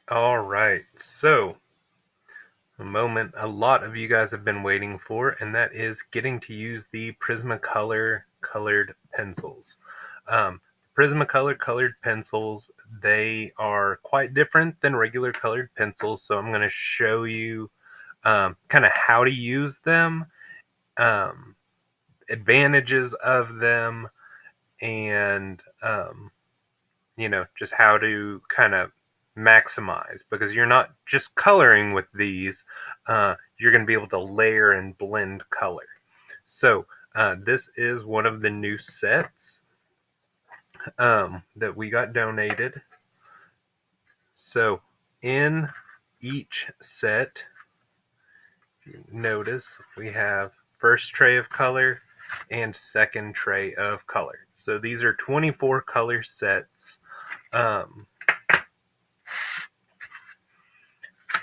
All right, so a moment a lot of you guys have been waiting for, and that is getting to use the Prismacolor colored pencils. Prismacolor colored pencils, they are quite different than regular colored pencils, so I'm going to show you kind of how to use them, um, advantages of them, and just how to kind of maximize, because you're not just coloring with these, you're going to be able to layer and blend color. So this is one of the new sets that we got donated. So in each set, if you notice, we have first tray of color and second tray of color. So these are 24 color sets. Um,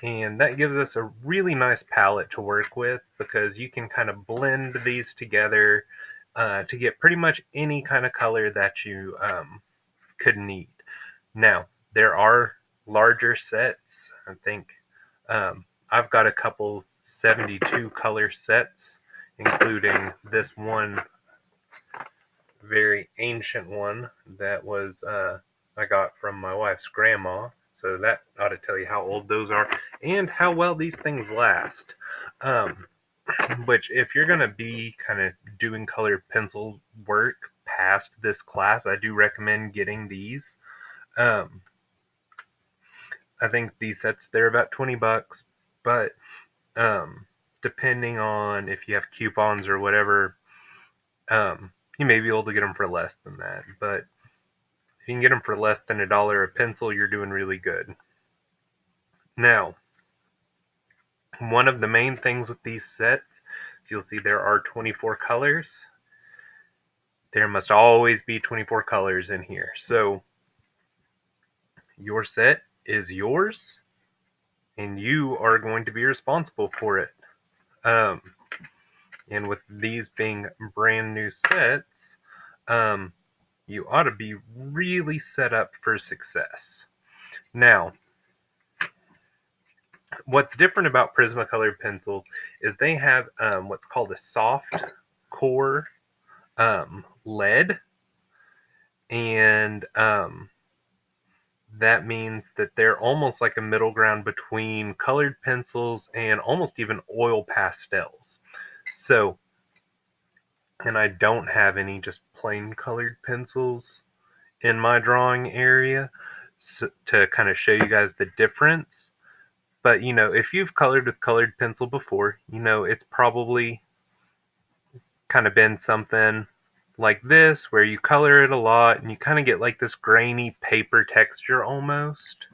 and that gives us a really nice palette to work with, because you can kind of blend these together to get pretty much any kind of color that you could need. Now, there are larger sets. I think I've got a couple 72 color sets, including this one very ancient one that was I got from my wife's grandma. So that ought to tell you how old those are and how well these things last. Um, which, if you're going to be kind of doing colored pencil work past this class, I do recommend getting these. Um, I think these sets, they're about 20 bucks, but um, depending on if you have coupons or whatever, you may be able to get them for less than that. But if you can get them for less than $1 a pencil, you're doing really good. Now, one of the main things with these sets, you'll see there are 24 colors. There must always be 24 colors in here. So your set is yours, and you are going to be responsible for it. Um, and with these being brand new sets, um, you ought to be really set up for success. Now, what's different about Prismacolor pencils is they have what's called a soft core lead, and that means that they're almost like a middle ground between colored pencils and almost even oil pastels. So, and I don't have any just plain colored pencils in my drawing area, to kind of show you guys the difference. But if you've colored with colored pencil before, it's probably kind of been something like this, where you color it a lot and you kind of get like this grainy paper texture almost.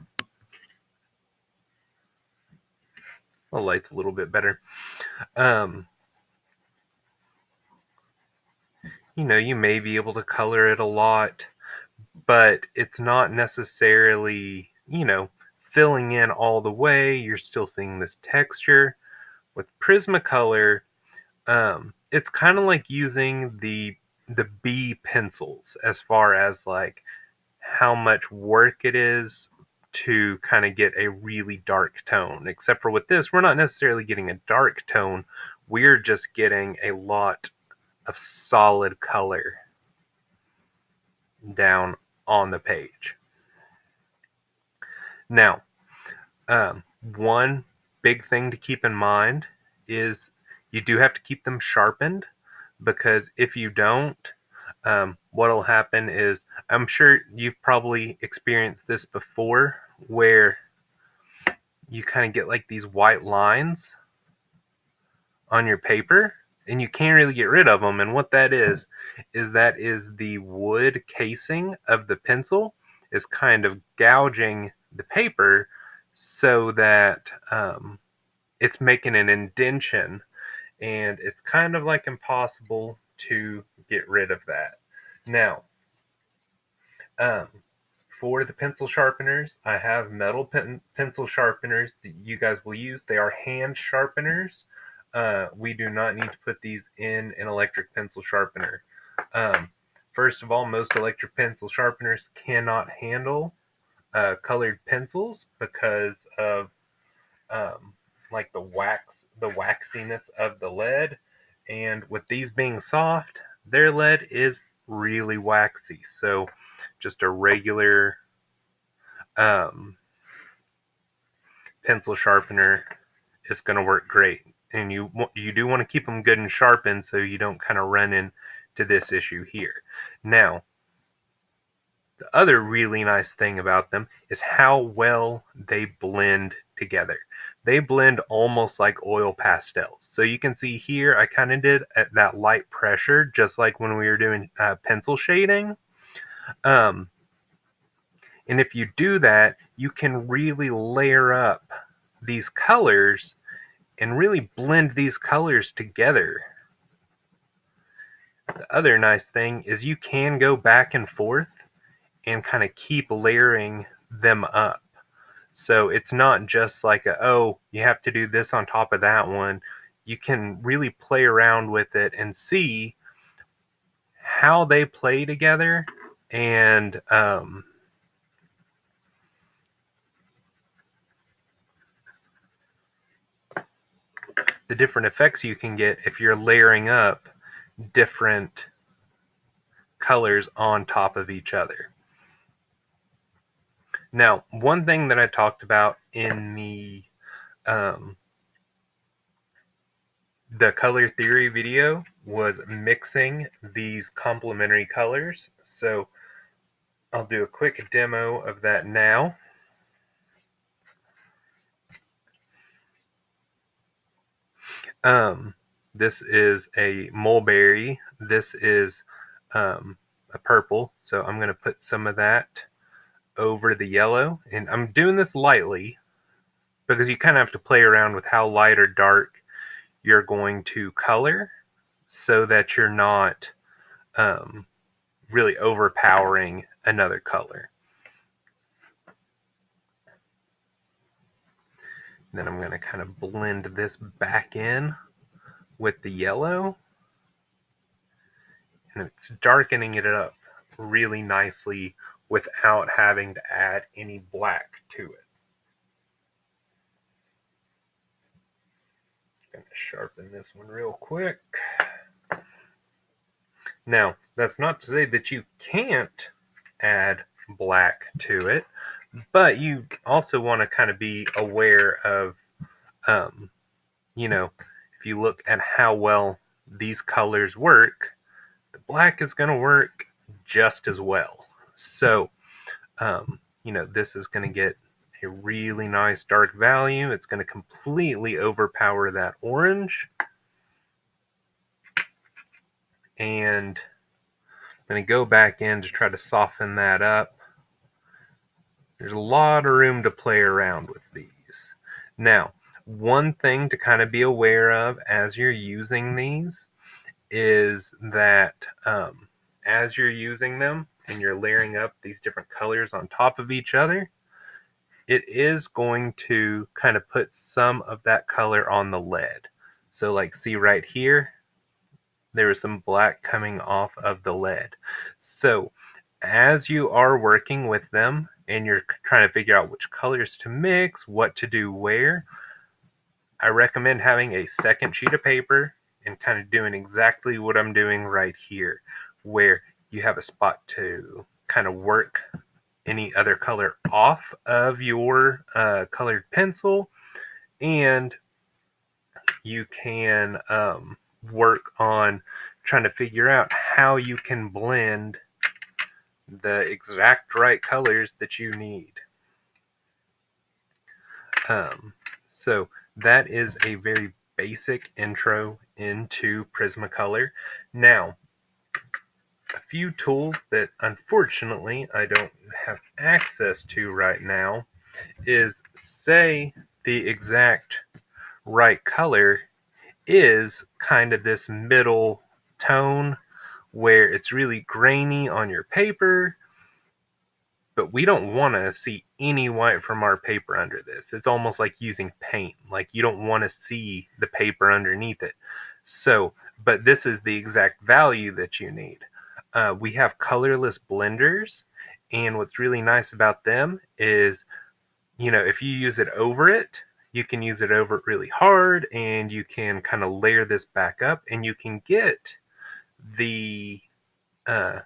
The light's a little bit better. Um, you may be able to color it a lot, but it's not necessarily, filling in all the way. You're still seeing this texture. With Prismacolor, it's kind of like using the B pencils, as far as like how much work it is to kind of get a really dark tone. Except for with this, we're not necessarily getting a dark tone, we're just getting a lot of solid color down on the page. Now, one big thing to keep in mind is you do have to keep them sharpened, because if you don't, what'll happen is, I'm sure you've probably experienced this before, where you kind of get like these white lines on your paper and you can't really get rid of them. And what that is that is the wood casing of the pencil is kind of gouging the paper, so that it's making an indentation, and it's kind of like impossible to get rid of that. Now, um, for the pencil sharpeners, I have metal pencil sharpeners that you guys will use. They are hand sharpeners. We do not need to put these in an electric pencil sharpener. Um, First of all, most electric pencil sharpeners cannot handle colored pencils because of like the waxiness of the lead. And with these being soft, their lead is really waxy. So just a regular um, pencil sharpener is going to work great. And you do want to keep them good and sharpened so you don't kind of run into this issue here. Now, the other really nice thing about them is how well they blend together. They blend almost like oil pastels. So you can see here, I kind of did at that light pressure, just like when we were doing pencil shading. Um, and if you do that, you can really layer up these colors and really blend these colors together. The other nice thing is you can go back and forth and kind of keep layering them up. So it's not just like oh, you have to do this on top of that one. You can really play around with it and see how they play together, and the different effects you can get if you're layering up different colors on top of each other. Now, one thing that I talked about in the color theory video was mixing these complementary colors. So I'll do a quick demo of that now. This is a mulberry. This is a purple. So I'm going to put some of that over the yellow. And I'm doing this lightly because you kind of have to play around with how light or dark you're going to color so that you're not really overpowering another color. And then I'm going to kind of blend this back in with the yellow. And it's darkening it up really nicely without having to add any black to it. I'm going to sharpen this one real quick. Now, that's not to say that you can't add black to it, but you also want to kind of be aware of, if you look at how well these colors work, the black is going to work just as well. So, this is going to get a really nice dark value. It's going to completely overpower that orange. And I'm going to go back in to try to soften that up. There's a lot of room to play around with these. Now, one thing to kind of be aware of as you're using these is that as you're using them and you're layering up these different colors on top of each other, it is going to kind of put some of that color on the lead. So like see right here, there is some black coming off of the lead. So as you are working with them and you're trying to figure out which colors to mix, what to do where, I recommend having a second sheet of paper and kind of doing exactly what I'm doing right here, where you have a spot to kind of work any other color off of your colored pencil, and you can work on trying to figure out how you can blend the exact right colors that you need. So that is a very basic intro into Prismacolor. Now, a few tools that unfortunately I don't have access to right now is, say the exact right color is kind of this middle tone where it's really grainy on your paper, but we don't want to see any white from our paper under this. It's almost like using paint. Like you don't want to see the paper underneath it. So, but this is the exact value that you need. We have colorless blenders, And what's really nice about them is, if you use it over it, you can use it over it really hard, and you can kind of layer this back up, and you can get the uh,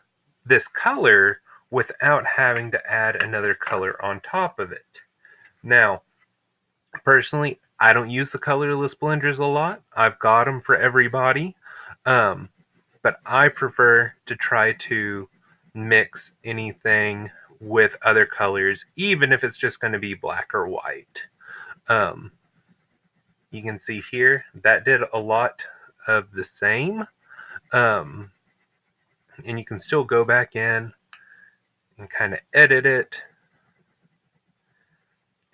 this color without having to add another color on top of it. Now, personally, I don't use the colorless blenders a lot. I've got them for everybody, um, but I prefer to try to mix anything with other colors, even if it's just going to be black or white. Um, you can see here that did a lot of the same, um, and you can still go back in and kind of edit it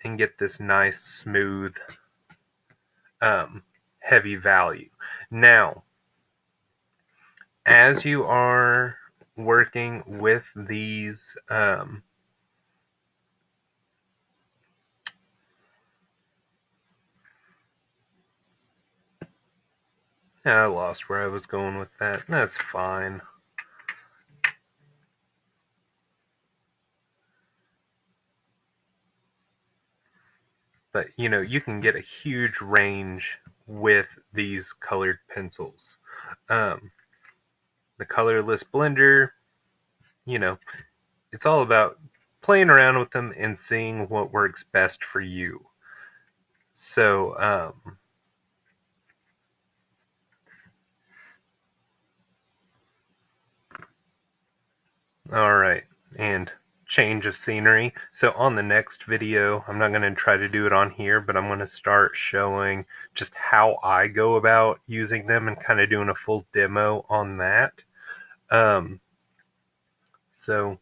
and get this nice smooth heavy value. Now, as you are working with these I lost where I was going with that. That's fine. But you can get a huge range with these colored pencils. Um, the colorless blender, you know, it's all about playing around with them and seeing what works best for you. So, all right, and change of scenery. So on the next video, I'm not going to try to do it on here, but I'm going to start showing just how I go about using them and kind of doing a full demo on that. So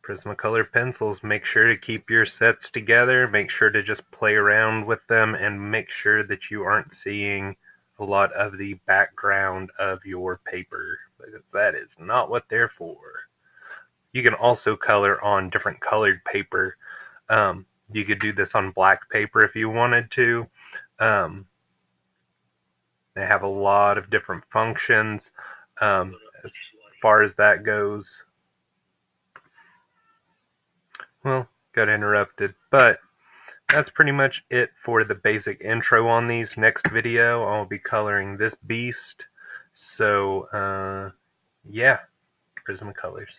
Prismacolor pencils, make sure to keep your sets together, make sure to just play around with them, and make sure that you aren't seeing a lot of the background of your paper, because that is not what they're for. You can also color on different colored paper. You could do this on black paper if you wanted to. Um, they have a lot of different functions as far as that goes. Well, got interrupted, but that's pretty much it for the basic intro on these. Next video, I'll be coloring this beast. So, yeah, Prismacolors.